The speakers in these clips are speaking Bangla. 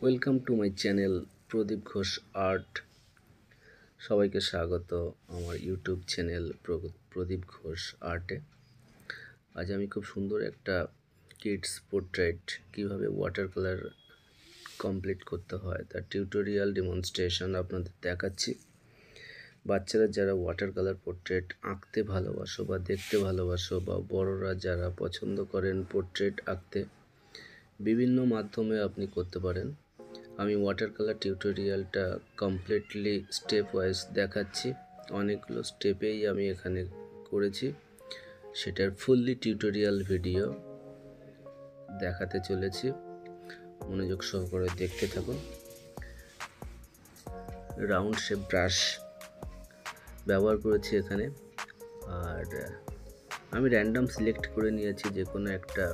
Welcome to my channel Pradip Ghosh art. সবাইকে স্বাগত আমার ইউটিউব চ্যানেল প্রদীপ ঘোষ আর্টে। আজ আমি খুব সুন্দর একটা কিডস পোর্ট্রেট কীভাবে ওয়াটার কালার কমপ্লিট করতে হয় তার টিউটোরিয়াল ডেমনস্ট্রেশন আপনাদের দেখাচ্ছি। বাচ্চারা যারা ওয়াটার কালার পোর্ট্রেট আঁকতে ভালোবাসো বা দেখতে ভালোবাসো, বা বড়রা যারা পছন্দ করেন পোর্ট্রেট আঁকতে, বিভিন্ন মাধ্যমে আপনি করতে পারেন। আমি ওয়াটার কালার টিউটোরিয়ালটা কমপ্লিটলি স্টেপ ওয়াইজ দেখাচ্ছি। অনেকগুলো স্টেপেই আমি এখানে করেছি, সেটার ফুললি টিউটোরিয়াল ভিডিও দেখাতে চলেছি। মনোযোগ সহকারে দেখতে থাকুন। রাউন্ড শেপ ব্রাশ ব্যবহার করেছি এখানে, আর আমি র্যান্ডম সিলেক্ট করে নিয়েছি যে কোনো একটা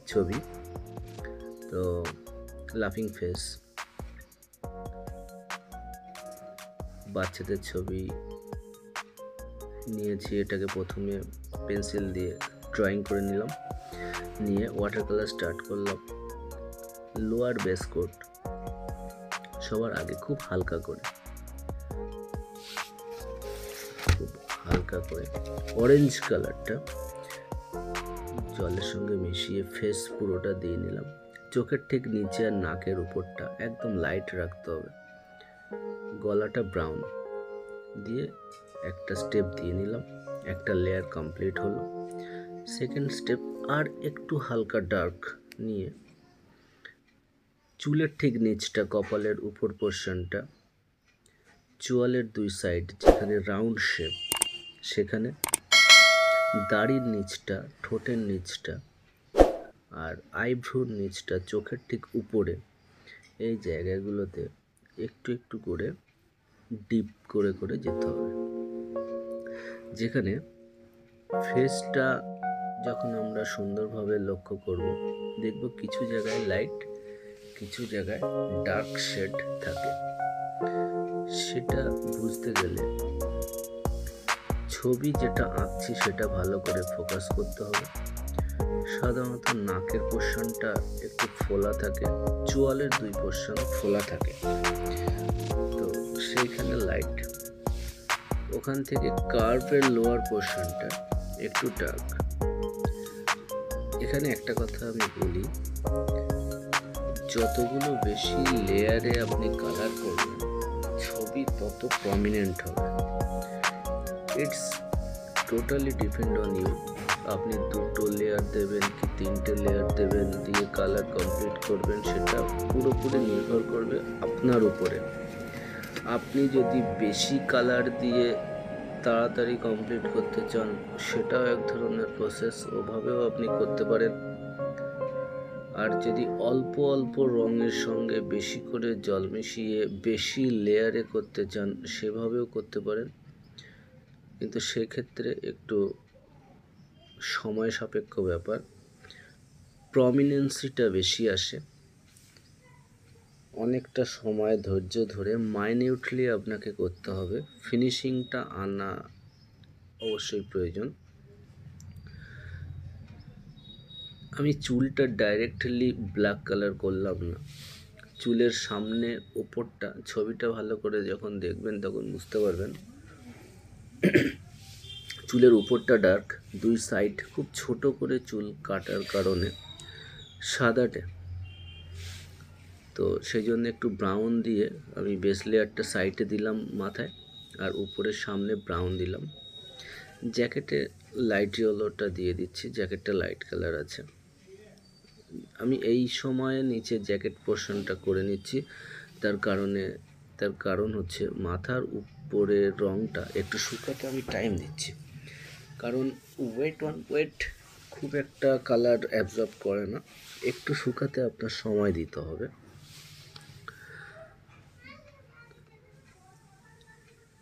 ছবি। তো লাফিং ফেস, বাচ্চাদের ছবি নিয়েছি। এটাকে প্রথমে পেন্সিল দিয়ে ড্রয়িং করে নিলাম, নিয়ে ওয়াটার কালার স্টার্ট করলাম। লোয়ার বেস কোট সবার আগে খুব হালকা করে অরেঞ্জ কালারটা জলের সঙ্গে মিশিয়ে ফেস পুরোটা দিয়ে নিলাম। চোখের ঠিক নিচে আর নাকের উপরটা একদম লাইট রাখতে হবে। গলাটা ব্রাউন দিয়ে একটা স্টেপ দিয়ে নিলাম, একটা লেয়ার কমপ্লিট হলো। সেকেন্ড স্টেপ আর একটু হালকা ডার্ক নিয়ে চুলের ঠিক নিচটা, কপালের উপর পোর্শনটা, চোয়ালের দুই সাইড যেখানে রাউন্ড শেপ, সেখানে দাড়ির নিচটা, ঠোঁটের নিচটা আর আইব্রোর নিচটা, চোখের ঠিক উপরে, এই জায়গাগুলোতে একটু একটু করে ডিপ করে করে যেতে হবে। যেখানে ফেসটা যখন আমরা সুন্দরভাবে লক্ষ্য করব, দেখব কিছু জায়গায় লাইট, কিছু জায়গায় ডার্ক শেড থাকে। সেটা বুঝতে গেলে ছবি যেটা আঁকছি সেটা ভালো করে ফোকাস করতে হবে। সাধারণত নাকের পোর্শনটা একটু ফোলা থাকে, চোয়ালের দুই পোর্শন ফোলা থাকে, তো সেইখানে লাইট। ওখান থেকে কার্ভের লোয়ার পোর্শনটা একটু ডার্ক। এখানে একটা কথা আমি বলি, যতগুলো বেশি লেয়ারে আপনি কালার করবেন ছবি তত প্রমিনেন্ট হবে। It's totally depend on you. আপনি দুটো লেয়ার দেবেন কি তিনটে লেয়ার দেবেন, দিয়ে কালার কমপ্লিট করবেন, সেটা পুরোপুরি নির্ভর করবে আপনার উপরে। আপনি যদি বেশি কালার দিয়ে তাড়াতাড়ি কমপ্লিট করতে চান, সেটাও এক ধরনের প্রসেস, ওভাবেও আপনি করতে পারেন। আর যদি অল্প অল্প রঙের সঙ্গে বেশি করে জল মিশিয়ে বেশি লেয়ারে করতে চান, সেভাবেও করতে পারেন, কিন্তু সেক্ষেত্রে একটু সময় সাপেক্ষ ব্যাপার, প্রমিনেন্সিটা বেশি আসে। অনেকটা সময় ধৈর্য ধরে মাইনিউটলি আপনাকে করতে হবে, ফিনিশিংটা আনা অবশ্যই প্রয়োজন। আমি চুলটা ডাইরেক্টলি ব্ল্যাক কালার করলাম না, চুলের সামনে ওপরটা, ছবিটা ভালো করে যখন দেখবেন তখন বুঝতে পারবেন চুলের উপরটা ডার্ক, দুই সাইড খুব ছোট করে চুল কাটার কারণে সাদাটে, তো সেই জন্য একটু ব্রাউন দিয়ে আমি বেস লেয়ারটা সাইডে দিলাম মাথায়, আর উপরের সামনে ব্রাউন দিলাম। জ্যাকেটে লাইট ইয়েলোটা দিয়ে দিচ্ছি, জ্যাকেটটা লাইট কালার আছে। আমি এই সময়ে নিচে জ্যাকেট পোর্শনটা করে নিচ্ছি, তার কারণ হচ্ছে মাথার উপরের রঙটা একটু শুকাতে আমি টাইম দিচ্ছি, কারণ ওয়েট খুব একটা কালার অ্যাবজর্ব করে না, একটু শুকাতে আপনার সময় দিতে হবে।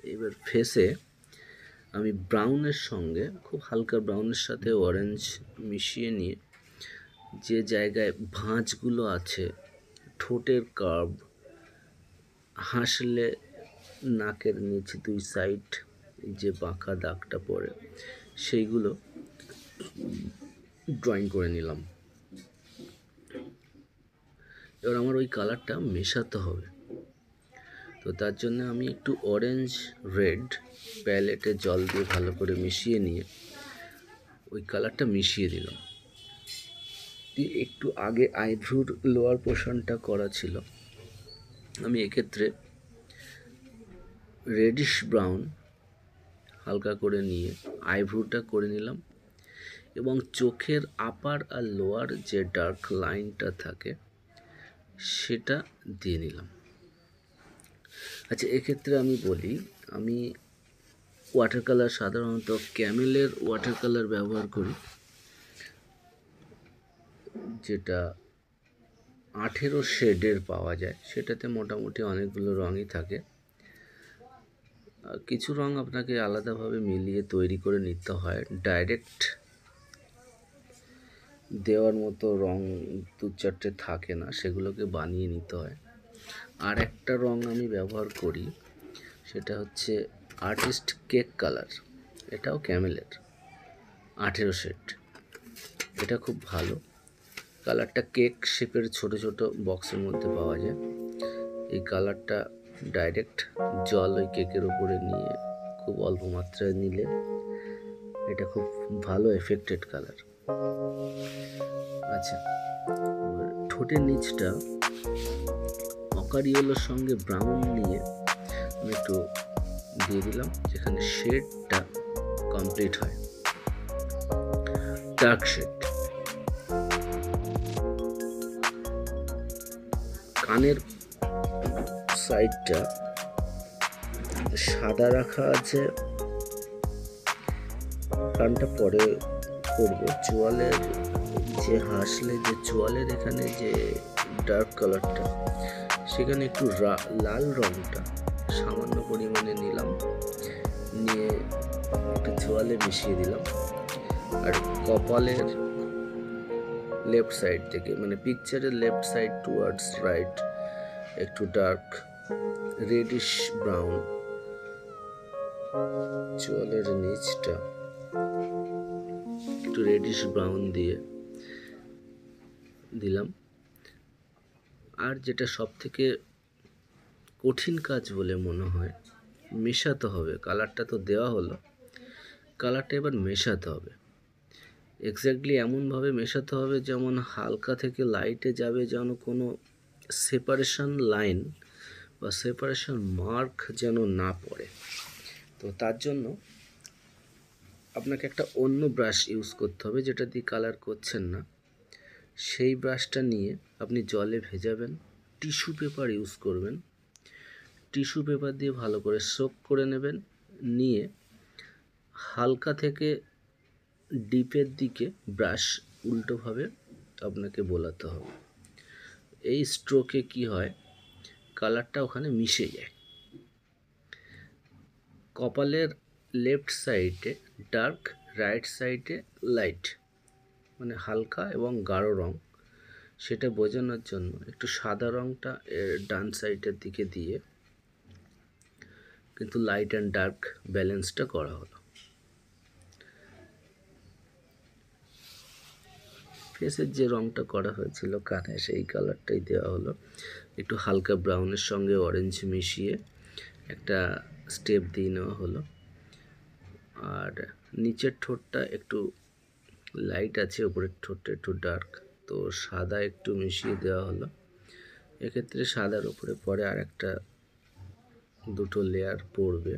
এবার ফেসে আমি ব্রাউনের সঙ্গে, খুব হালকা ব্রাউনের সাথে অরেঞ্জ মিশিয়ে নিয়ে যে জায়গায় ভাঁজগুলো আছে, ঠোঁটের কার্ভ, হাসলে নাকের নিচে দুই সাইড যে বাঁকা দাগটা পড়ে, সেইগুলো ড্রয়িং করে নিলাম। এবার আমার ওই কালারটা মেশাতে হবে। তো তার জন্য আমি একটু অরেঞ্জ রেড প্যালেটে জল দিয়ে ভালো করে মিশিয়ে নিয়ে ওই কালারটা মিশিয়ে দিলাম। দিয়ে একটু আগে আইব্রোর লোয়ার পোর্শনটা করা ছিল, আমি এক্ষেত্রে রেডিশ ব্রাউন হালকা করে নিয়ে আইব্রোটা করে নিলাম এবং চোখের আপার আর লোয়ার যে ডার্ক লাইনটা থাকে সেটা দিয়ে নিলাম। আচ্ছা, এক্ষেত্রে আমি বলি, আমি ওয়াটার কালার সাধারণত ক্যামেলের ওয়াটার কালার ব্যবহার করি, যেটা 18 শেডের পাওয়া যায়। সেটাতে মোটামুটি অনেকগুলো রঙই থাকে। কিছু রং আপনাকে আলাদাভাবে মিলিয়ে তৈরি করে নিতে হয়, ডাইরেক্ট দেওয়ার মতো রং 2-4টে থাকে না, সেগুলোকে বানিয়ে নিতে হয়। আর একটা রং আমি ব্যবহার করি, সেটা হচ্ছে আর্টিস্ট কেক কালার, এটাও ক্যামেলের 18 শেড। এটা খুব ভালো কালারটা, কেক শেপের ছোট ছোট বক্সের মধ্যে পাওয়া যায়। এই কালারটা ডাইরেক্ট জল ওই কেকের উপরে নিয়ে খুব অল্প মাত্রায় নিলে এটা খুব ভালো এফেক্টেড কালার। আচ্ছা, ঠোঁটের নিচটা অকার ইয়েলোর সঙ্গে ব্রাউন নিয়ে আমি একটু দিয়ে দিলাম, যেখানে শেডটা কমপ্লিট হয়, ডার্ক শেড। কানের সাইডটা সাদা রাখা আছে, কানটা পরে করব। চোয়ালের যে হাসলে যে চোয়ালের এখানে যে ডার্ক কালারটা, সেখানে একটু লাল রংটা সামান্য পরিমাণে নিলাম, নিয়ে একটু চোয়ালে মিশিয়ে দিলাম। আর কপালের লেফট সাইড থেকে, মানে পিকচারের লেফট সাইড টুয়ার্ডস রাইট, একটু ডার্ক রেডিশ ব্রাউন চোয়ালের নিচটা একটু রেডিশ ব্রাউন দিয়ে দিলাম। আর যেটা সব থেকে কঠিন কাজ বলে মনে হয়, মেশাতে হবে। কালারটা তো দেওয়া হলো, কালারটা এবার মেশাতে হবে। এক্স্যাক্টলি এমনভাবে মেশাতে হবে যেমন হালকা থেকে লাইটে যাবে, যেন কোনো সেপারেশন লাইন বা সেপারেশন মার্ক যেন না পড়ে। তো তার জন্য আপনাকে একটা অন্য ব্রাশ ইউজ করতে হবে, যেটা দিয়ে কালার করছেন না। সেই ব্রাশটা নিয়ে আপনি জলে ভেজাবেন, টিস্যু পেপার ইউজ করবেন, টিস্যু পেপার দিয়ে ভালো করে সোক করে নেবেন, নিয়ে হালকা থেকে ডিপের দিকে ব্রাশ উল্টোভাবে আপনাকে বোলাতে হবে। এই স্ট্রোকে কি হয়, কালারটা ওখানে মিশে যায়। কপালের লেফট সাইডে ডার্ক, রাইট সাইডে লাইট, মানে হালকা এবং গাঢ় রং, সেটা বোঝানোর জন্য একটু সাদা রংটা ডান সাইডের দিকে দিয়ে কিন্তু লাইট অ্যান্ড ডার্ক ব্যালেন্সটা করা হলো। ফেসের যে রংটা করা হয়েছিল কানে, সেই কালারটাই দেওয়া হলো। একটু হালকা ব্রাউনের সঙ্গে অরেঞ্জ মিশিয়ে একটা স্টেপ দিয়ে নেওয়া হলো। আর নিচের ঠোঁটটা একটু লাইট আছে, উপরের ঠোঁটটা একটু ডার্ক, তো সাদা একটু মিশিয়ে দেওয়া হলো। এক্ষেত্রে সাদার উপরে পরে আর একটা দুটো লেয়ার পড়বে,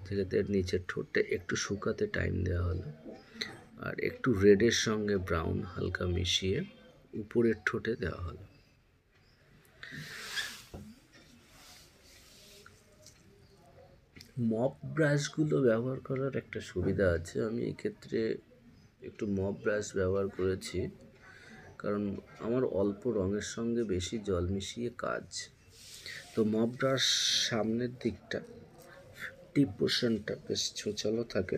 সেক্ষেত্রে নিচের ঠোঁটটা একটু শুকাতে টাইম দেওয়া হলো। আর একটু রেডের সঙ্গে ব্রাউন হালকা মিশিয়ে উপরের ঠোঁটে দেওয়া হলো। মপ ব্রাশগুলো ব্যবহার করার একটা সুবিধা আছে। আমি এই ক্ষেত্রে একটু মপ ব্রাশ ব্যবহার করেছি, কারণ আমার অল্প রঙের সঙ্গে বেশি জল মিশিয়ে কাজ। তো মপ ব্রাশ সামনের দিকটা, টিপ পোর্শনটা বেশ ছোচালো থাকে,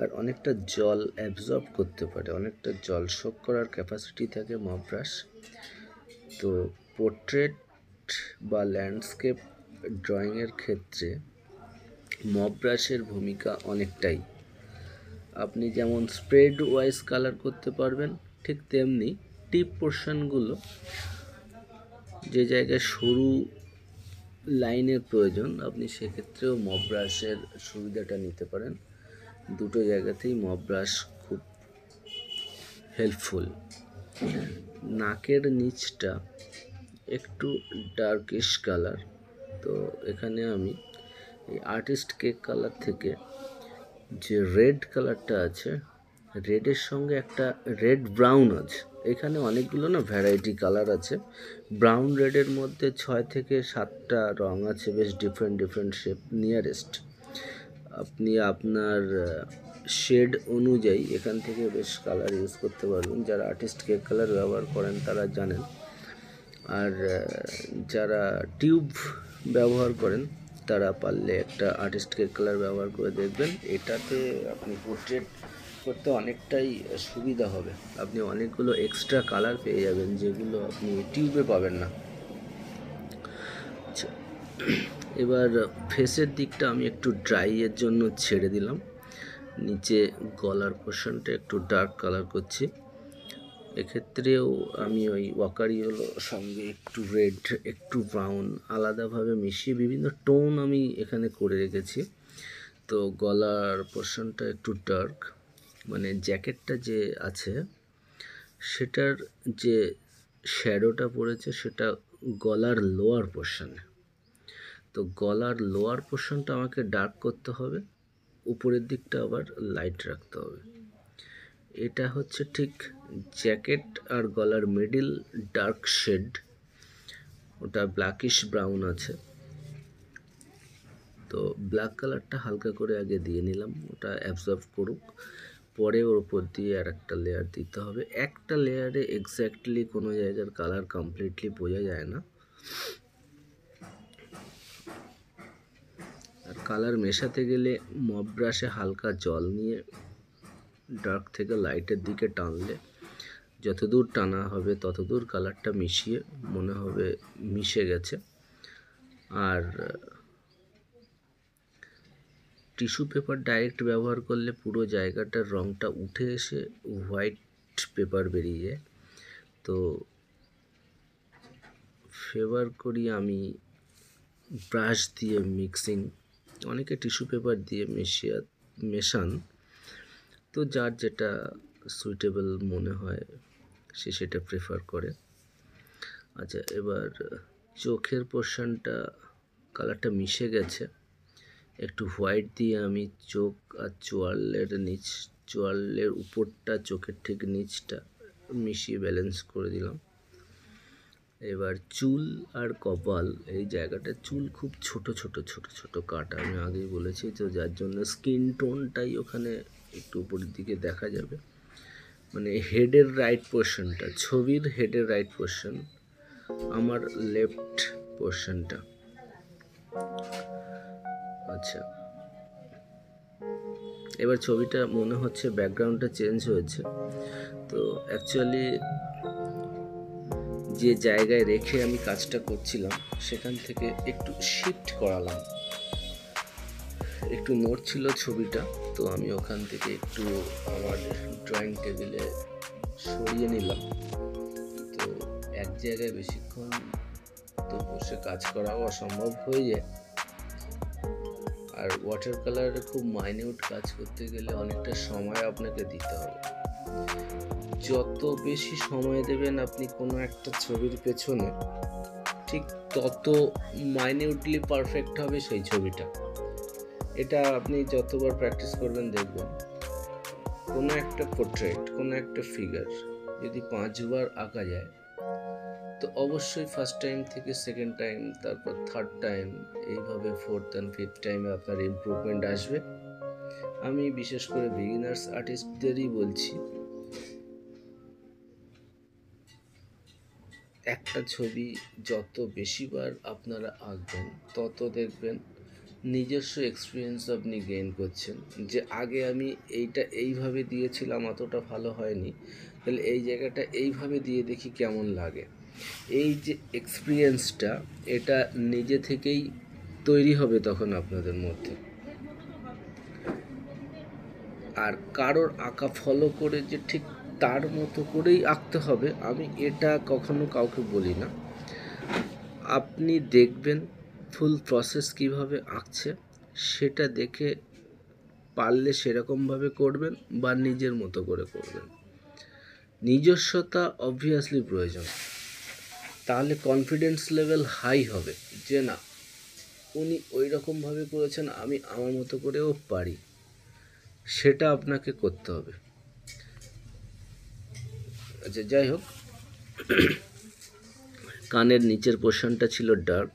আর অনেকটা জল অ্যাবজর্ব করতে পারে, অনেকটা জল শোক করার ক্যাপাসিটি থাকে মপ ব্রাশ। তো পোর্ট্রেট বা ল্যান্ডস্কেপ ড্রয়িংয়ের ক্ষেত্রে মপ ব্রাশের ভূমিকা অনেকটাই। আপনি যেমন স্প্রেড ওয়াইজ কালার করতে পারবেন, ঠিক তেমনি টিপ পোর্শনগুলো যে জায়গায় সরু লাইনের প্রয়োজন আপনি সেক্ষেত্রেও মপ ব্রাশের সুবিধাটা নিতে পারেন। দুটো জায়গাতেই মপ ব্রাশ খুব হেল্পফুল। নাকের নিচটা একটু ডার্কিশ কালার, তো এখানে আমি এই আর্টিস্ট কেক কালার থেকে যে রেড কালারটা আছে, রেডের সঙ্গে একটা রেড ব্রাউন আছে, এখানে অনেকগুলো না ভ্যারাইটি কালার আছে। ব্রাউন রেডের মধ্যে 6 থেকে 7টা রং আছে, বেশ ডিফারেন্ট ডিফারেন্ট শেপ। নিয়ারেস্ট আপনি আপনার শেড অনুযায়ী এখান থেকে বেশ কালার ইউজ করতে পারবেন। যারা আর্টিস্ট কেক কালার ব্যবহার করেন তারা জানেন, আর যারা টিউব ব্যবহার করেন তারা পারলে একটা আর্টিস্ট কেক কালার ব্যবহার করে দেখবেন। এটাতে আপনি পোর্ট্রেট করতে অনেকটাই সুবিধা হবে। আপনি অনেকগুলো এক্সট্রা কালার পেয়ে যাবেন যেগুলো আপনি টিউবে পাবেন না। আচ্ছা, এবার ফেসের দিকটা আমি একটু ড্রাইয়ের জন্য ছেড়ে দিলাম। নিচে গলার পোর্শনটা একটু ডার্ক কালার করছি। এক্ষেত্রেও আমি ওই ওয়াকারিওলোর সঙ্গে একটু রেড, একটু ব্রাউন আলাদাভাবে মিশিয়ে বিভিন্ন টোন আমি এখানে করে রেখেছি। তো গলার পোর্শনটা একটু ডার্ক, মানে জ্যাকেটটা যে আছে সেটার যে শ্যাডোটা পড়েছে সেটা গলার লোয়ার পোর্শনে। তো গলার লোয়ার পোর্শনটা আমাকে ডার্ক করতে হবে, উপরের দিকটা আবার লাইট রাখতে হবে। এটা হচ্ছে ঠিক জ্যাকেট আর গলার মিডিল ডার্ক শেড, ওটা ব্ল্যাকিশ ব্রাউন আছে। তো ব্ল্যাক কালারটা হালকা করে আগে দিয়ে নিলাম, ওটা অ্যাবজর্ব করুক, পরে ওর উপর দিয়ে আর একটা লেয়ার দিতে হবে। একটা লেয়ারে এক্স্যাক্টলি কোনো জায়গার কালার কমপ্লিটলি বোঝা যায় না, আর কালার মেশাতে গেলে মপ ব্রাশে হালকা জল নিয়ে ডার্ক থেকে লাইটের দিকে টানলে যতদূর টানা হবে ততদূর কালারটা মিশিয়ে মনে হবে মিশে গেছে। আর টিস্যু পেপার ডাইরেক্ট ব্যবহার করলে পুরো জায়গাটার রঙটা উঠে এসে হোয়াইট পেপার বেরিয়ে যায়। তো ফেভার করি আমি ব্রাশ দিয়ে মিক্সিং, অনেকে টিস্যু পেপার দিয়ে মেশান, তো যার যেটা সুইটেবল মনে হয় সে সেটা প্রেফার করে। আচ্ছা, এবার চোখের পোর্শনটা কালারটা মিশে গেছে, একটু হোয়াইট দিয়ে আমি চোখ আর চোয়ালের উপরটা, চোখের ঠিক নিচটা মিশিয়ে ব্যালেন্স করে দিলাম। এবার চুল আর কপাল, এই জায়গাটা চুল খুব ছোট ছোট ছোট ছোট কাটা, আমি আগেই বলেছি, তো যার জন্য স্কিন টোনটাই ওখানে একটু উপরের দিকে দেখা যাবে। মানে হেডের রাইট পোর্শনটা, ছবির হেডের রাইট পোর্শন আমার লেফট পোর্শনটা। আচ্ছা, এবার ছবিটা মনে হচ্ছে ব্যাকগ্রাউন্ডটা চেঞ্জ হয়েছে, তো অ্যাকচুয়ালি যে জায়গায় রেখে আমি কাজটা করছিলাম সেখান থেকে একটু শিফট করালাম, একটু নড়ছিল ছবিটা, তো আমি ওখান থেকে একটু আমার ড্রয়িং টেবিলে সরিয়ে নিলাম। তো এক জায়গায় বেশিক্ষণ তো বসে কাজ করাও অসম্ভব হয়ে যায়, আর ওয়াটার কালারে খুব মাইনিউট কাজ করতে গেলে অনেকটা সময় আপনাকে দিতে হবে। যত বেশি সময় দেবেন আপনি কোনো একটা ছবির পেছনে, ঠিক তত মাইনিউটলি পারফেক্ট হবে সেই ছবিটা। এটা আপনি যতবার প্র্যাকটিস করবেন দেখবেন, কোনো একটা পোর্ট্রেট, কোনো একটা ফিগার যদি 5 বার আঁকা যায়, তো অবশ্যই ফার্স্ট টাইম থেকে সেকেন্ড টাইম, তারপর থার্ড টাইম, এইভাবে ফোর্থ অ্যান্ড ফিফথ টাইমে আপনার ইমপ্রুভমেন্ট আসবে। আমি বিশেষ করে বিগিনার্স আর্টিস্টদেরই বলছি, একটা ছবি যত বেশিবার আপনারা আঁকবেন তত দেখবেন নিজস্ব এক্সপিরিয়েন্স আপনি গেইন করছেন, যে আগে আমি এইটা এইভাবে দিয়েছিলাম অতটা ভালো হয়নি, তাহলে এই জায়গাটা এইভাবে দিয়ে দেখি কেমন লাগে। এই যে এক্সপিরিয়েন্সটা, এটা নিজে থেকেই তৈরি হবে তখন আপনাদের মধ্যে। আর কারোর আঁকা ফলো করে যে ঠিক তার মতো করেই আঁকতে হবে, আমি এটা কখনো কাউকে বলি না। আপনি দেখবেন ফুল প্রসেস কিভাবে আঁকছে, সেটা দেখে পারলে সেরকমভাবে করবেন বা নিজের মতো করে করবেন। নিজস্বতা অবভিয়াসলি প্রয়োজন, তাহলে কনফিডেন্স লেভেল হাই হবে যে না, উনি ওই রকমভাবে করেছেন, আমি আমার মতো করেও পারি। সেটা আপনাকে করতে হবে। আচ্ছা, যাই হোক, কানের নিচের পোর্শনটা ছিল ডার্ক।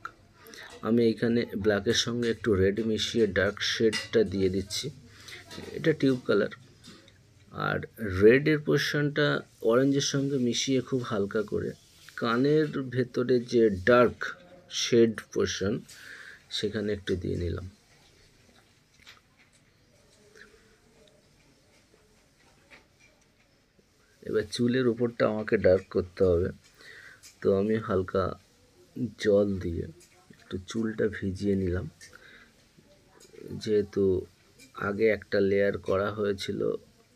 আমি এইখানে ব্ল্যাকের সঙ্গে একটু রেড মিশিয়ে ডার্ক শেডটা দিয়ে দিচ্ছি। এটা টিউব কালার। আর রেডের পোর্শনটা অরেঞ্জের সঙ্গে মিশিয়ে খুব হালকা করে কানের ভেতরে যে ডার্ক শেড পোর্শন, সেখানে একটু দিয়ে নিলাম। এবার চুলের উপরটা আমাকে ডার্ক করতে হবে, তো আমি হালকা জল দিয়ে একটু চুলটা ভিজিয়ে নিলাম। যেহেতু আগে একটা লেয়ার করা হয়েছিল,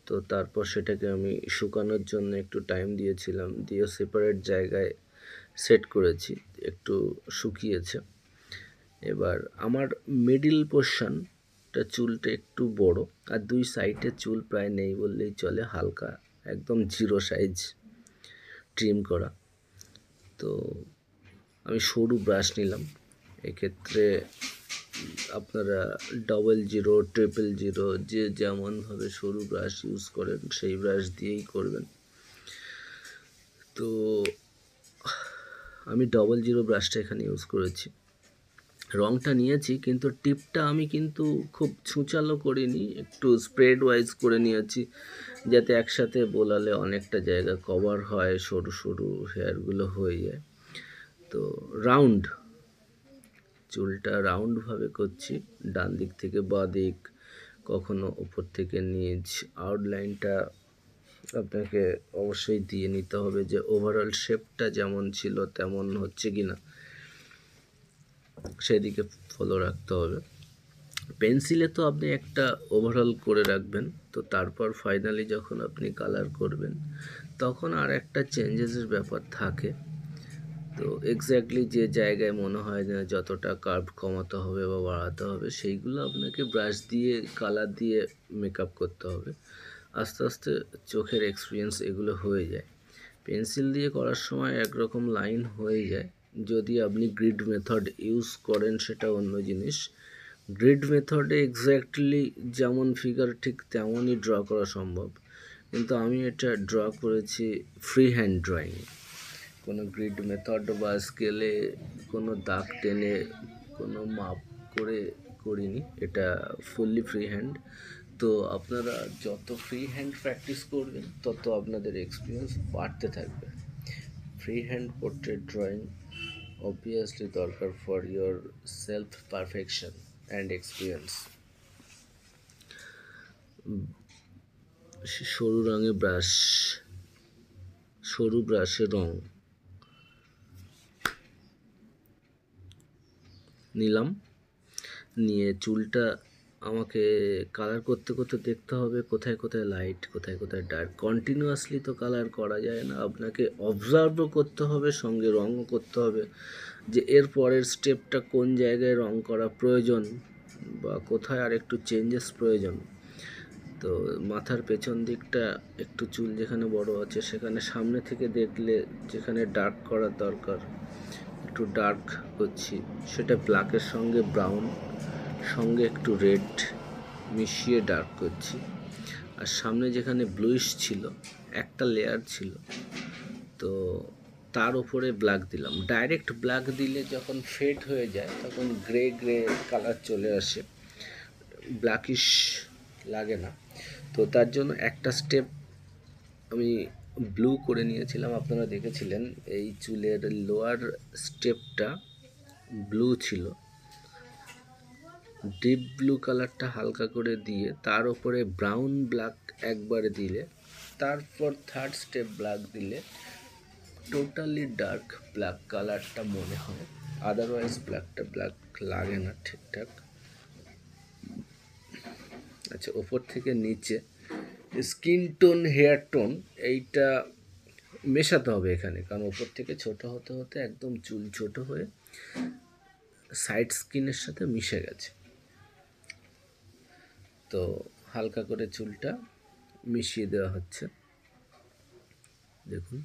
তো তারপর সেটাকে আমি শুকানোর জন্য একটু টাইম দিয়েছিলাম, দিয়ে সেপারেট জায়গায় সেট করেছি, একটু শুকিয়েছে। এবার আমার মিডিল পোর্শনটা চুলটা একটু বড়, আর দুই সাইডে চুল প্রায় নেই বললেই চলে, হালকা একদম জিরো সাইজ ট্রিম করা। তো আমি সরু ব্রাশ নিলাম। এক্ষেত্রে আপনারা 00, 000 যে যেমনভাবে সরু ব্রাশ ইউজ করেন সেই ব্রাশ দিয়েই করবেন। তো আমি 00 ব্রাশটা এখানে ইউজ করেছি। রঙটা নিয়েছি, কিন্তু টিপটা আমি কিন্তু খুব ছুঁচালো করিনি, একটু স্প্রেড ওয়াইজ করে নিয়েছি, যাতে একসাথে বোলালে অনেকটা জায়গা কভার হয়, সরু সরু হেয়ারগুলো হয়ে যায়। তো রাউন্ড চুলটা রাউন্ডভাবে করছি, ডান দিক থেকে বাঁ দিক, কখনো উপর থেকে নিচ। আউটলাইনটা আপনাকে অবশ্যই দিয়ে নিতে হবে যে ওভারঅল শেপটা যেমন ছিল তেমন হচ্ছে কি না, সেদিকে ফলো রাখতে হবে। পেন্সিলে তো আপনি একটা ওভারঅল করে রাখবেন, তো তারপর ফাইনালি যখন আপনি কালার করবেন তখন আর একটা চেঞ্জেসের ব্যাপার থাকে। তো এক্স্যাক্টলি যে জায়গায় মনে হয় যে যতটা কার্ভ কমাতে হবে বা বাড়াতে হবে, সেইগুলো আপনাকে ব্রাশ দিয়ে কালার দিয়ে মেকআপ করতে হবে। আস্তে আস্তে চোখের এক্সপিরিয়েন্স এগুলো হয়ে যায়। পেন্সিল দিয়ে করার সময় একরকম লাইন হয়ে যায়, যদি আপনি গ্রিড মেথড ইউজ করেন সেটা অন্য জিনিস। গ্রিড মেথডে এক্স্যাক্টলি যেমন ফিগার ঠিক তেমনই ড্র করা সম্ভব, কিন্তু আমি এটা ড্র করেছি ফ্রি হ্যান্ড ড্রয়িং। কোনো গ্রিড মেথড বা স্কেলে কোনো দাগ টেনে কোনো মাপ করে করিনি, এটা ফুললি ফ্রি হ্যান্ড। তো আপনারা যত ফ্রি হ্যান্ড প্র্যাকটিস করবেন তত আপনাদের এক্সপিরিয়েন্স বাড়তে থাকবে। Free hand portrait drawing obviously দরকার for your self perfection and experience. সরু রঙে ব্রাশ, সরু ব্রাশে রং নিলাম, নিয়ে চুলটা আমাকে কালার করতে করতে দেখতে হবে কোথায় কোথায় লাইট, কোথায় কোথায় ডার্ক। কন্টিনিউয়াসলি তো কালার করা যায় না, আপনাকে অবজার্ভও করতে হবে, সঙ্গে রঙও করতে হবে যে এর পরের স্টেপটা কোন জায়গায় রং করা প্রয়োজন বা কোথায় আর একটু চেঞ্জেস প্রয়োজন। তো মাথার পেছন দিকটা একটু চুল যেখানে বড় আছে সেখানে সামনে থেকে দেখলে যেখানে ডার্ক করার দরকার একটু ডার্ক করছি, সেটা ব্ল্যাকের সঙ্গে ব্রাউন সঙ্গে একটু রেড মিশিয়ে ডার্ক করছি। আর সামনে যেখানে ব্লুইশ ছিল, একটা লেয়ার ছিল, তো তার উপরে ব্ল্যাক দিলাম। ডাইরেক্ট ব্ল্যাক দিলে যখন ফেড হয়ে যায় তখন গ্রে গ্রে কালার চলে আসে, ব্ল্যাকিশ লাগে না। তো তার জন্য একটা স্টেপ আমি ব্লু করে নিয়েছিলাম, আপনারা দেখেছিলেন এই চুলের লোয়ার স্টেপটা ব্লু ছিল। ডিপ ব্লু কালারটা হালকা করে দিয়ে তার উপরে ব্রাউন ব্ল্যাক একবারে দিলে, তারপর থার্ড স্টেপ ব্ল্যাক দিলে টোটালি ডার্ক ব্ল্যাক কালারটা মনে হয়, আদারওয়াইজ ব্ল্যাকটা ব্ল্যাক লাগে না ঠিকঠাক। আচ্ছা, ওপর থেকে নিচে স্কিন টোন, হেয়ার টোন, এইটা মেশাতে হবে এখানে, কারণ ওপর থেকে ছোট হতে হতে একদম চুল ছোট হয়ে সাইড স্কিনের সাথে মিশে গেছে। তো হালকা করে চুলটা মিশিয়ে দেওয়া হচ্ছে। দেখুন,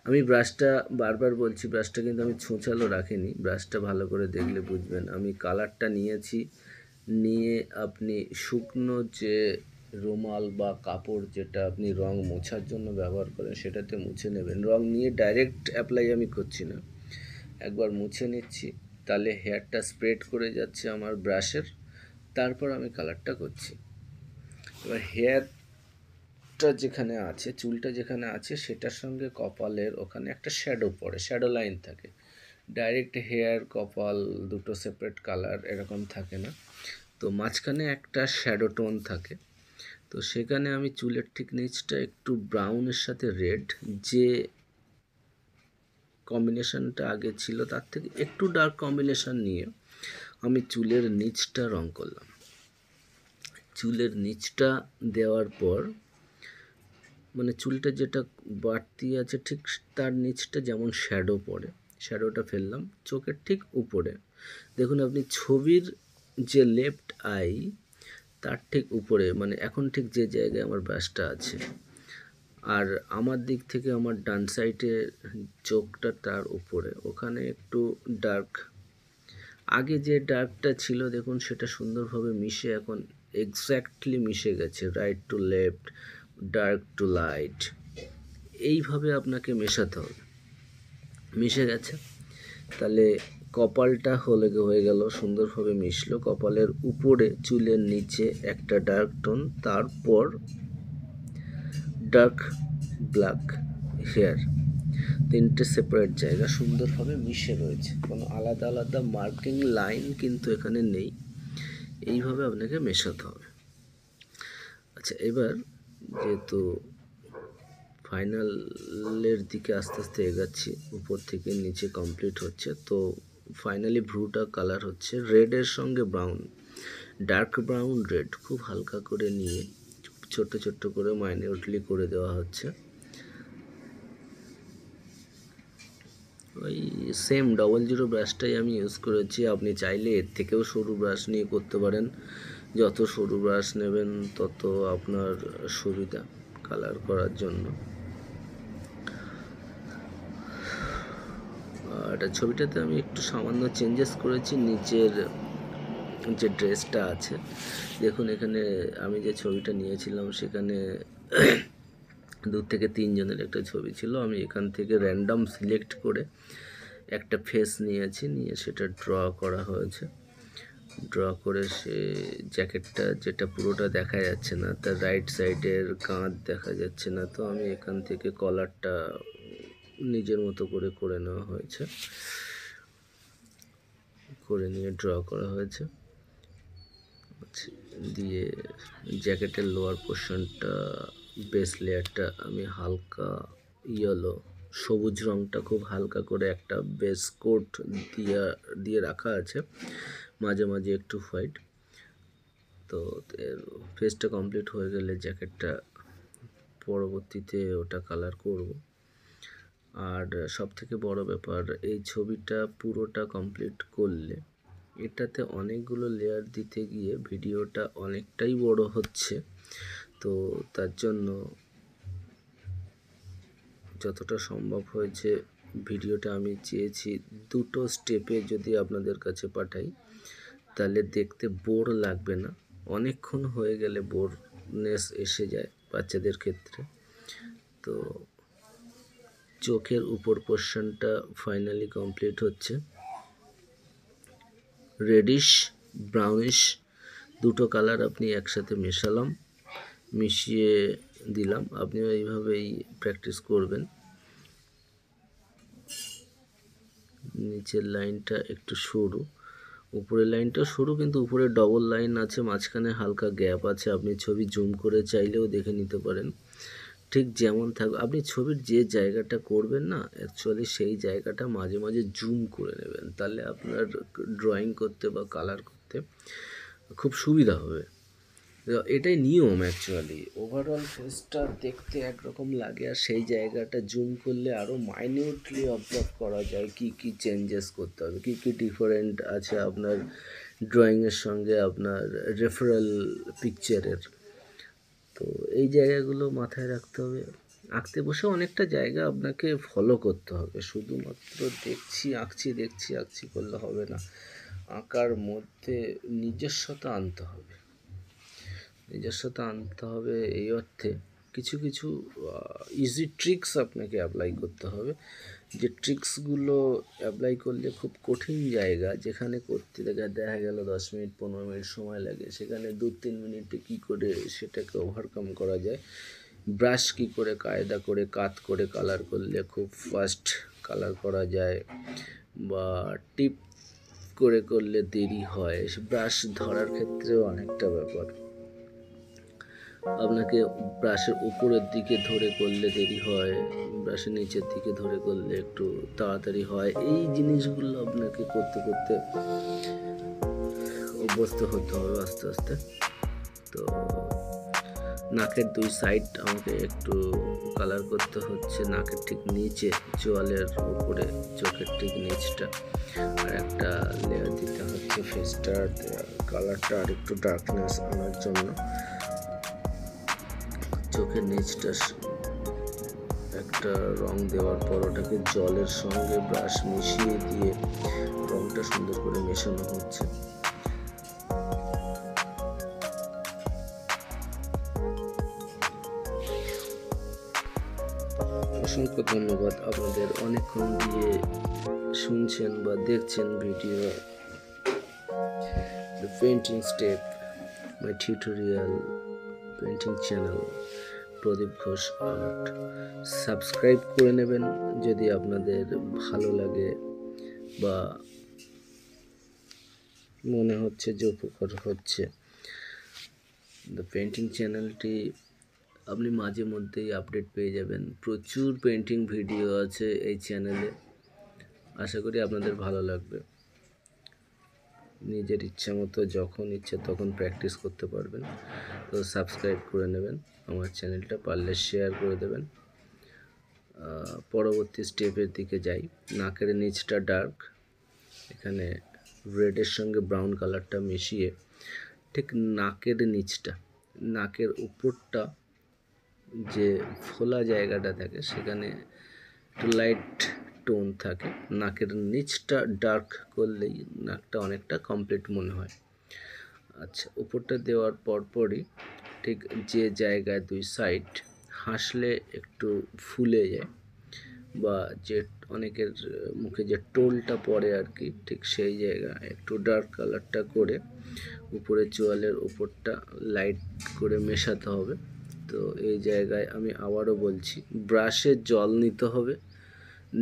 আমি ব্রাশটা বারবার বলছি, ব্রাশটা কিন্তু আমি ছোঁচালো রাখিনি। ব্রাশটা ভালো করে দেখলে বুঝবেন। আমি কালারটা নিয়েছি, নিয়ে আপনি শুকনো যে রুমাল বা কাপড় যেটা আপনি রং মোছার জন্য ব্যবহার করেন সেটাতে মুছে নেবেন। রং নিয়ে ডাইরেক্ট অ্যাপ্লাই আমি করছি না, একবার মুছে নিচ্ছি, তাহলে হেয়ারটা স্প্রেড করে যাচ্ছে আমার ব্রাশের, তারপর আমি কালারটা করছি। এবার হেয়ারটা যেখানে আছে, চুলটা যেখানে আছে সেটার সঙ্গে কপালের ওখানে একটা শ্যাডো পড়ে, শ্যাডো লাইন থাকে। ডাইরেক্ট হেয়ার কপাল দুটো সেপারেট কালার এরকম থাকে না, তো মাঝখানে একটা শ্যাডো টোন থাকে। তো সেখানে আমি চুলের ঠিক নিচটা একটু ব্রাউনের সাথে রেড, যে কম্বিনেশনটা আগে ছিল তার থেকে একটু ডার্ক কম্বিনেশন নিয়ে আমি চুলের নিচটা রং করলাম। চুলের নিচটা দেওয়ার পর মানে চুলটা যেটা বাড়তি আছে ঠিক তার নিচটা যেমন শ্যাডো পড়ে, শ্যাডোটা ফেললাম চোখের ঠিক উপরে। দেখুন আপনি ছবির যে লেফট আই তার ঠিক উপরে, মানে এখন ঠিক যে জায়গায় আমার ব্রাশটা আছে, আর আমার দিক থেকে আমার ডান সাইডে চোখটা তার উপরে, ওখানে একটু ডার্ক, আগে যে ডার্কটা ছিল দেখুন সেটা সুন্দরভাবে মিশে এখন এক্স্যাক্টলি মিশে গেছে, right to left, dark to light, এইভাবে আপনাকে মেশাতে হবে। মিশে গেছে, তাহলে কপালটা হয়ে গেল, সুন্দরভাবে মিশলো। কপালের উপরে চুলের নিচে একটা ডার্ক টোন, তারপর ডার্ক ব্ল্যাক হেয়ার, তিনটে সেপারেট জায়গা সুন্দরভাবে মিশে রয়েছে, কোনো আলাদা আলাদা মার্কিং লাইন কিন্তু এখানে নেই। এইভাবে আপনাকে মেশাতে হবে। আচ্ছা, এবার যেহেতু ফাইনালের দিকে আস্তে আস্তে এগাচ্ছি, উপর থেকে নিচে কমপ্লিট হচ্ছে, তো ফাইনালি ভ্রুটা কালার হচ্ছে রেডের সঙ্গে ব্রাউন, ডার্ক ব্রাউন রেড, খুব হালকা করে নিয়ে ছোট্ট ছোট্ট করে মাইনিউটলি করে দেওয়া হচ্ছে। ওই সেম 00 ব্রাশটাই আমি ইউজ করেছি, আপনি চাইলে এর থেকেও সরু ব্রাশ নিয়ে করতে পারেন। যত সরু ব্রাশ নেবেন তত আপনার সুবিধা কালার করার জন্য। আর ছবিটাতে আমি একটু সামান্য চেঞ্জেস করেছি, নিচের যে ড্রেসটা আছে দেখুন, এখানে আমি যে ছবিটা নিয়েছিলাম সেখানে 2 থেকে 3 জনের একটা ছবি ছিল, আমি এখান থেকে র্যান্ডম সিলেক্ট করে একটা ফেস নিয়েছি, নিয়ে সেটা ড্র করা হয়েছে। ড্র করে সে জ্যাকেটটা যেটা পুরোটা দেখা যাচ্ছে না, তার রাইট সাইডের কাঁধ দেখা যাচ্ছে না, তো আমি এখান থেকে কলারটা নিজের মতো করে করে নেওয়া হয়েছে, করে নিয়ে ড্র করা হয়েছে। দিয়ে জ্যাকেটের লোয়ার পোর্শনটা, বেস লেয়ারটা আমি হালকা ইয়েলো, সবুজ রঙটা খুব হালকা করে একটা বেস কোট দিয়ে রাখা আছে, মাঝে মাঝে একটু হোয়াইট। তো ফেসটা কমপ্লিট হয়ে গেলে জ্যাকেটটা পরবর্তীতে ওটা কালার করব। আর সব থেকে বড় ব্যাপার, এই ছবিটা পুরোটা কমপ্লিট করলে এটাতে অনেকগুলো লেয়ার দিতে গিয়ে ভিডিওটা অনেকটাই বড় হচ্ছে, তো তার জন্য যতটা সম্ভব হয়েছে ভিডিওটা আমি চেয়েছি 2টো স্টেপে যদি আপনাদের কাছে পাঠাই তাহলে দেখতে বোর লাগবে না। অনেকক্ষণ হয়ে গেলে বোরনেস এসে যায় বাচ্চাদের ক্ষেত্রে। তো চোখের উপর পোর্শনটা ফাইনালি কমপ্লিট হচ্ছে, রেডিশ ব্রাউনিশ দুটো কালার আপনি একসাথে মেশালাম, মিশিয়ে দিলাম। আপনিও এইভাবেই প্র্যাকটিস করবেন। নিচের লাইনটা একটু সরু, উপরের লাইনটা সরু, কিন্তু উপরে ডবল লাইন আছে, মাঝখানে হালকা গ্যাপ আছে। আপনি ছবি জুম করে চাইলেও দেখে নিতে পারেন। ঠিক যেমন থাকবে, আপনি ছবির যে জায়গাটা করবেন না, অ্যাকচুয়ালি সেই জায়গাটা মাঝে মাঝে জুম করে নেবেন, তাহলে আপনার ড্রয়িং করতে বা কালার করতে খুব সুবিধা হবে। তো এটাই নিয়ম অ্যাকচুয়ালি। ওভারঅল ফেসটা দেখতে একরকম লাগে, আর সেই জায়গাটা জুম করলে আরও মাইনিউটলি অবজার্ভ করা যায় কী কী চেঞ্জেস করতে হবে, কী কী ডিফারেন্ট আছে আপনার ড্রয়িংয়ের সঙ্গে আপনার রেফারেল পিকচারের। তো এই জায়গাগুলো মাথায় রাখতে হবে। আঁকতে বসে অনেকটা জায়গা আপনাকে ফলো করতে হবে, শুধুমাত্র আঁকছি করলে হবে না। আঁকার মধ্যে নিজস্বতা আনতে হবে। এই অর্থে কিছু কিছু ইজি ট্রিক্স আপনাকে অ্যাপ্লাই করতে হবে, যে ট্রিক্সগুলো অ্যাপ্লাই করলে খুব কঠিন জায়গা যেখানে করতে দেখা গেল 10 মিনিট 15 মিনিট সময় লাগে, সেখানে 2-3 মিনিটে কী করে সেটাকে ওভারকাম করা যায়। ব্রাশ কী করে কায়দা করে কাত করে কালার করলে খুব ফাস্ট কালার করা যায়, বা টিপ করে করলে দেরি হয়। ব্রাশ ধরার ক্ষেত্রেও অনেকটা ব্যাপার, আপনাকে ব্রাশের উপরের দিকে ধরে করলে দেরি হয়, ব্রাশের নিচের দিকে ধরে করলে একটু তাড়াতাড়ি হয়। এই জিনিসগুলো আপনাকে করতে করতে অভ্যস্ত হতে হবে আস্তে আস্তে। তো নাকের 2 সাইড আমাকে একটু কালার করতে হচ্ছে, নাকের ঠিক নিচে, চোয়ালের উপরে, চোখের ঠিক নিচটা, আর একটা লেয়ার দিতে হচ্ছে ফেসটার কালারটা আর একটু ডার্কনেস আনার জন্য। চোখের নিচটা একটা রং দেওয়ার পর ওটাকে জলের সঙ্গে ব্রাশ মিশিয়ে দিয়ে রংটা সুন্দর করে মেশানো হচ্ছে। অসংখ্য ধন্যবাদ আপনাদের অনেকক্ষণ দিয়ে শুনছেন বা দেখছেন video the painting step, my tutorial painting channel Pradip Ghosh art. Subscribe করে নেবেন যদি আপনাদের ভালো লাগে বা মনে হচ্ছে যে উপকার হচ্ছে। দ্য পেইন্টিং চ্যানেলটি আপনি মাঝে মধ্যেই আপডেট পেয়ে যাবেন। প্রচুর পেইন্টিং ভিডিও আছে এই চ্যানেলে, আশা করি আপনাদের ভালো লাগবে। নিজের ইচ্ছা মতো যখন ইচ্ছে তখন প্র্যাকটিস করতে পারবেন। তো সাবস্ক্রাইব করে নেবেন আমার চ্যানেলটা, পারলে শেয়ার করে দেবেন। পরবর্তী স্টেপের দিকে যাই। নাকের নিচটা ডার্ক, এখানে রেডের সঙ্গে ব্রাউন কালারটা মিশিয়ে ঠিক নাকের নিচটা, নাকের উপরটা যে ফোলা জায়গাটা থাকে সেখানে একটু লাইট টোন থাকে। নাকের নিচটা ডার্ক করলেই নাকটা অনেকটা কমপ্লিট মনে হয়। আচ্ছা, উপরটা দেওয়ার পরপরই ঠিক যে জায়গায় 2 সাইড হাসলে একটু ফুলে যায়, বা যে অনেকের মুখে যে টোলটা পড়ে আর কি, ঠিক সেই জায়গায় একটু ডার্ক কালারটা করে উপরে চোয়ালের উপরটা লাইট করে মেশাতে হবে। তো এই জায়গায় আমি আবারও বলছি, ব্রাশে জল নিতে হবে,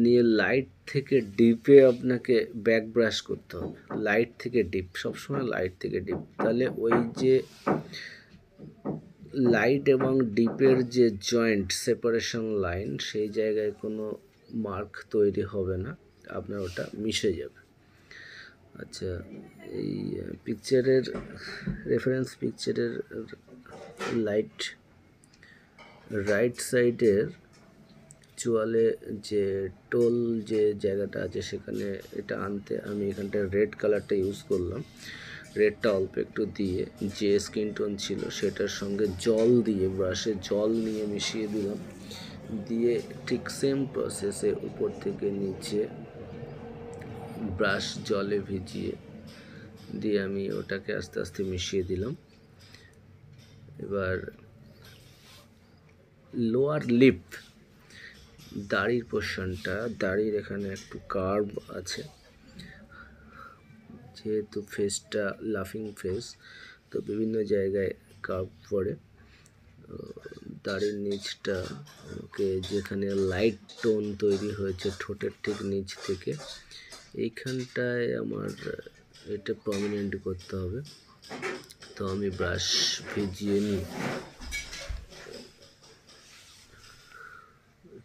নিয়ে লাইট থেকে ডিপে আপনাকে ব্যাক ব্রাশ করতে হবে। লাইট থেকে ডিপ, সবসময় লাইট থেকে ডিপ, তাহলে ওই যে লাইট এবং ডিপের যে জয়েন্ট সেপারেশন লাইন, সেই জায়গায় কোনো মার্ক তৈরি হবে না, আপনার ওটা মিশে যাবে। আচ্ছা, এই পিকচারের রেফারেন্স পিকচারের রাইট সাইডের চোয়ালে যে টোল যে জায়গাটা আছে সেখানে এটা আনতে আমি এখানটা রেড কালারটা ইউজ করলাম। রেডটা অল্প একটু দিয়ে যে স্কিন টোন ছিল সেটার সঙ্গে জল দিয়ে, ব্রাশে জল নিয়ে মিশিয়ে দিলাম, দিয়ে ঠিক সেম প্রসেসে উপর থেকে নিচে ব্রাশ জলে ভিজিয়ে দিয়ে আমি ওটাকে আস্তে আস্তে মিশিয়ে দিলাম। এবার লোয়ার লিপ, দাড়ির পোর্শনটা, দাড়ির এখানে একটু কার্ভ আছে, যেহেতু ফেসটা লাফিং ফেস তো বিভিন্ন জায়গায় কার্ভ পড়ে। দাড়ির নিচটা ওকে, যেখানে লাইট টোন তৈরি হয়েছে ঠোঁটের ঠিক নিচ থেকে, এইখানটায় আমার এটা প্রমিনেন্ট করতে হবে। তো আমি ব্রাশ ভিজিয়ে নিই,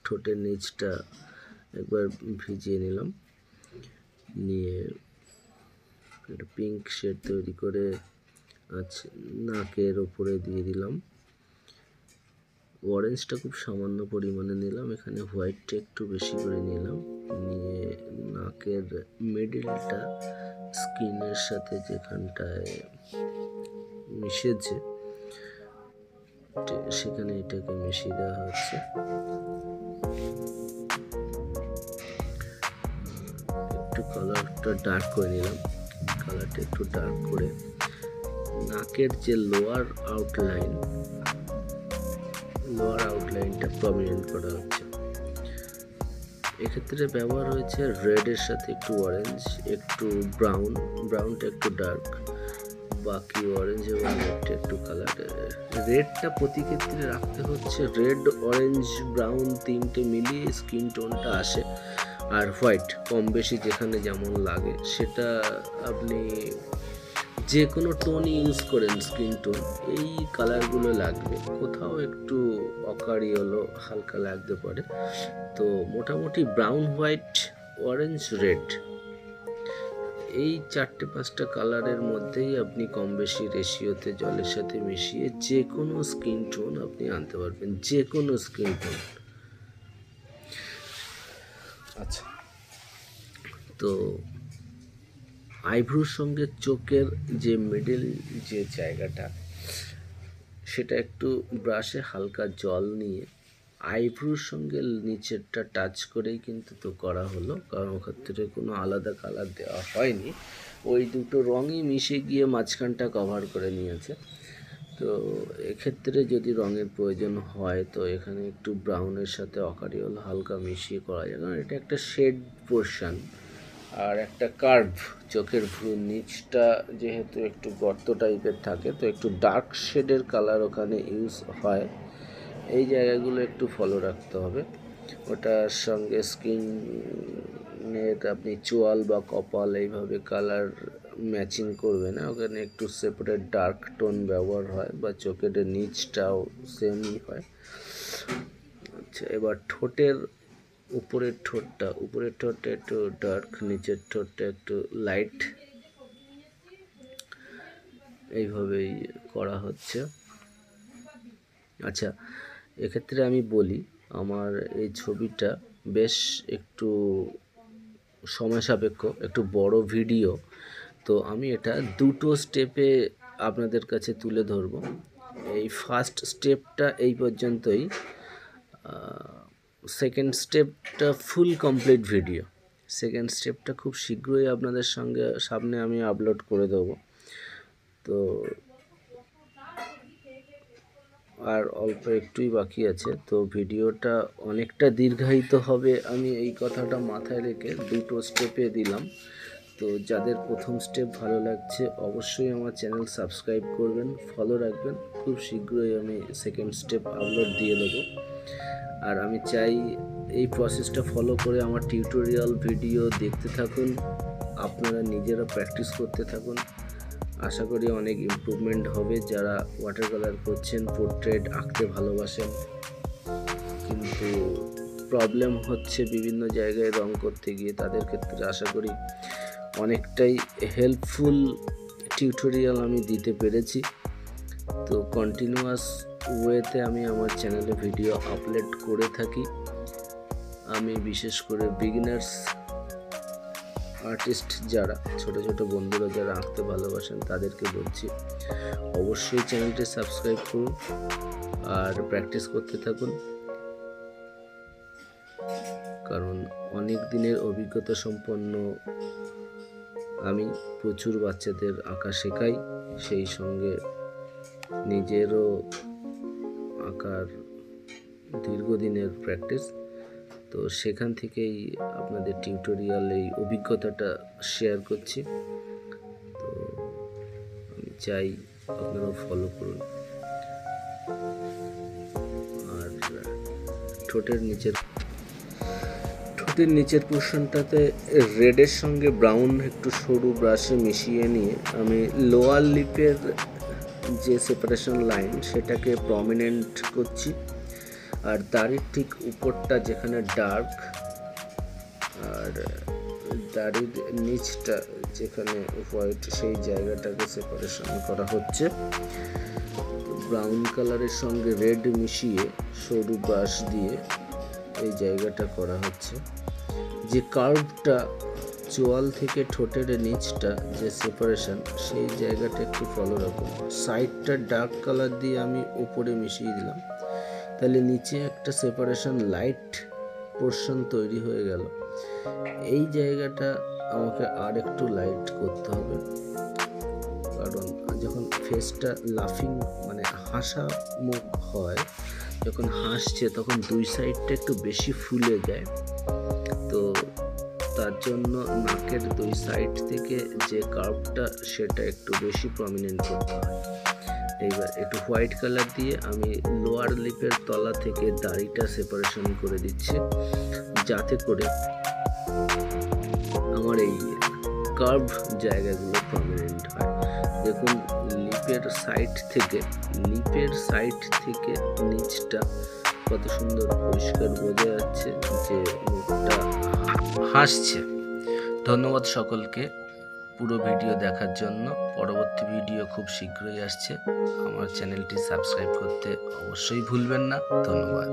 ঠোঁটের নিচটা একবার ভিজিয়ে নিলাম, নিয়ে একটা পিঙ্ক শেড তৈরি করে আচ্ছা, নাকের ওপরে দিয়ে দিলাম। অরেঞ্জটা খুব সামান্য পরিমাণে নিলাম, এখানে হোয়াইটটা একটু বেশি করে নিলাম, নিয়ে নাকের মিডলটা স্কিনের সাথে যেখানটায় মিশেছে সেখানে এটাকে মিশিয়ে দেওয়া হচ্ছে। একটু কালারটা ডার্ক করে নিলাম, কালারটা একটু ডার্ক করে নাকের যে লোয়ার আউটলাইনটা প্রমিনেন্ট করা হচ্ছে। এক্ষেত্রে ব্যবহার হয়েছে রেডের সাথে একটু অরেঞ্জ, একটু ব্রাউনটা একটু ডার্ক, বাকি অরেঞ্জ এবং রেডটা একটু কালার। রেডটা প্রতি ক্ষেত্রে রাখতে হচ্ছে রেড, অরেঞ্জ, ব্রাউন তিনটে মিলিয়ে স্কিন টোনটা আসে। আর হোয়াইট কম বেশি যেখানে যেমন লাগে সেটা আপনি যে কোনো টোন ইউজ করেন, স্কিন টোন এই কালারগুলো লাগবে। কোথাও একটু অকারি হলো হালকা লাগতে পারে। তো মোটামুটি ব্রাউন, হোয়াইট, অরেঞ্জ, রেড এই 4-5টা কালারের মধ্যেই আপনি কম বেশি রেশিওতে জলের সাথে মিশিয়ে যে কোনো স্কিন টোন আপনি আনতে পারবেন, যে কোনো স্কিন টোন। আচ্ছা, তো আইব্রোর সঙ্গে চোখের যে মিডল যে জায়গাটা সেটা একটু ব্রাশে হালকা জল নিয়ে আইব্রোর সঙ্গে নিচেরটা টাচ করেই কিন্তু তো করা হলো, কারণ ওক্ষেত্রে কোনো আলাদা কালার দেওয়া হয়নি, ওই দুটো রঙই মিশে গিয়ে মাঝখানটা কভার করে নিয়েছে। তো এক্ষেত্রে যদি রঙের প্রয়োজন হয় তো এখানে একটু ব্রাউনের সাথে অকারিওল হালকা মিশিয়ে করা যায়, কারণ এটা একটা শেড পোর্শন আর একটা কার্ভ। চোখের ভ্রুর নিচটা যেহেতু একটু গর্ত টাইপের থাকে, তো একটু ডার্ক শেডের কালার ওখানে ইউজ হয়। এই জায়গাগুলো একটু ফলো রাখতে হবে। ওটার সঙ্গে স্কিনের আপনি চোয়াল বা কপাল এইভাবে কালার ম্যাচিং করবে না, ওখানে একটু সেপারেট ডার্ক টোন ব্যবহার হয়, বা চোখের নিচটাও সেমই হয়। আচ্ছা, এবার উপরের ঠোঁটটা একটু ডার্ক, নিচের ঠোঁটটা একটু লাইট, এইভাবেই করা হচ্ছে। আচ্ছা, এক্ষেত্রে আমি বলি আমার এই ছবিটা বেশ একটু সময় সাপেক্ষ, একটু বড় ভিডিও, তো আমি এটা দুটো স্টেপে আপনাদের কাছে তুলে ধরবো। এই ফার্স্ট স্টেপটা এই পর্যন্তই, সেকেন্ড স্টেপটা ফুল কমপ্লিট ভিডিও। সেকেন্ড স্টেপটা খুব শীঘ্রই আপনাদের সামনে আমি আপলোড করে দেবো। তো আর অল্প একটুই বাকি আছে, তো ভিডিওটা অনেকটা দীর্ঘায়িত হবে, আমি এই কথাটা মাথায় রেখে দুটো স্টেপে দিলাম। তো যাদের প্রথম স্টেপ ভালো লাগছে অবশ্যই আমার চ্যানেল সাবস্ক্রাইব করবেন, ফলো রাখবেন। খুব শীঘ্রই আমি সেকেন্ড স্টেপ আপলোড দিয়ে দেবো। আর আমি চাই এই প্রসেসটা ফলো করে আমার টিউটোরিয়াল ভিডিও দেখতে থাকুন, আপনারা নিজেরা প্র্যাকটিস করতে থাকুন। আশা করি অনেক ইমপ্রুভমেন্ট হবে। যারা ওয়াটার কালার করছেন, পোর্ট্রেট আঁকতে ভালোবাসেন কিন্তু প্রবলেম হচ্ছে বিভিন্ন জায়গায় রং করতে গিয়ে, তাদের ক্ষেত্রে আশা করি অনেকটাই হেল্পফুল টিউটোরিয়াল আমি দিতে পেরেছি। তো কন্টিনিউয়াস ওয়েতে আমি আমার চ্যানেলে ভিডিও আপলোড করে থাকি। আমি বিশেষ করে বিগিনার্স আর্টিস্ট যারা ছোট ছোট বন্ধুরা যারা আঁকতে ভালোবাসেন তাদেরকে বলছি অবশ্যই চ্যানেলটি সাবস্ক্রাইব করুন আর প্র্যাকটিস করতে থাকুন, কারণ অনেক দিনের অভিজ্ঞতা সম্পন্ন আমি। প্রচুর বাচ্চাদের আঁকা শেখাই, সেই সঙ্গে নিজেরও আঁকার দীর্ঘদিনের প্র্যাকটিস। তো সেখান থেকেই আপনাদের টিউটোরিয়াল এই অভিজ্ঞতাটা শেয়ার করছি। তো আমি চাই আপনারাও ফলো করুন। আর ঠোঁটের নিচের পোর্শনটাতে রেডের সঙ্গে ব্রাউন একটু সরু ব্রাশে মিশিয়ে নিয়ে আমি লোয়ার লিপের যে সেপারেশন লাইন সেটাকে প্রমিনেন্ট করছি। আর দাড়ির ঠিক উপরটা যেখানে ডার্ক আর দাড়ির নিচটা যেখানে হোয়াইট সেই জায়গাটাকে সেপারেশন করা হচ্ছে। ব্রাউন কালারের সঙ্গে রেড মিশিয়ে সরু ব্রাশ দিয়ে এই জায়গাটা করা হচ্ছে। যে কার্ভটা চোয়াল থেকে ঠোঁটের নিচটা যে সেপারেশন, সেই জায়গাটা একটু ফলো রাখুন। সাইডটা ডার্ক কালার দিয়ে আমি উপরে মিশিয়ে দিলাম, তাহলে নিচে একটা সেপারেশন লাইট পোর্শন তৈরি হয়ে গেল। এই জায়গাটা আমাকে আর একটু লাইট করতে হবে, কারণ যখন ফেসটা লাফিং মানে হাসা মুখ হয়, যখন হাসছে তখন দুই সাইডটা একটু বেশি ফুলে যায়, তো তার জন্য নাকের দুই সাইড থেকে যে কার্ভটা সেটা একটু বেশি প্রমিনেন্ট করতে হয়। এইবার একটু হোয়াইট কালার দিয়ে আমি লোয়ার লিপের তলা থেকে দাড়িটা সেপারেশন করে দিচ্ছি, যাতে করে আমার এই কার্ভ জায়গাগুলো প্রমিনেন্ট হয়। দেখুন লিপের সাইড থেকে নিচটা কত সুন্দর পরিষ্কার বোঝা যাচ্ছে যে মুখটা হাসছে। ধন্যবাদ সকলকে পুরো ভিডিও দেখার জন্য। পরবর্তী ভিডিও খুব শীঘ্রই আসছে। আমার চ্যানেলটি সাবস্ক্রাইব করতে অবশ্যই ভুলবেন না। ধন্যবাদ।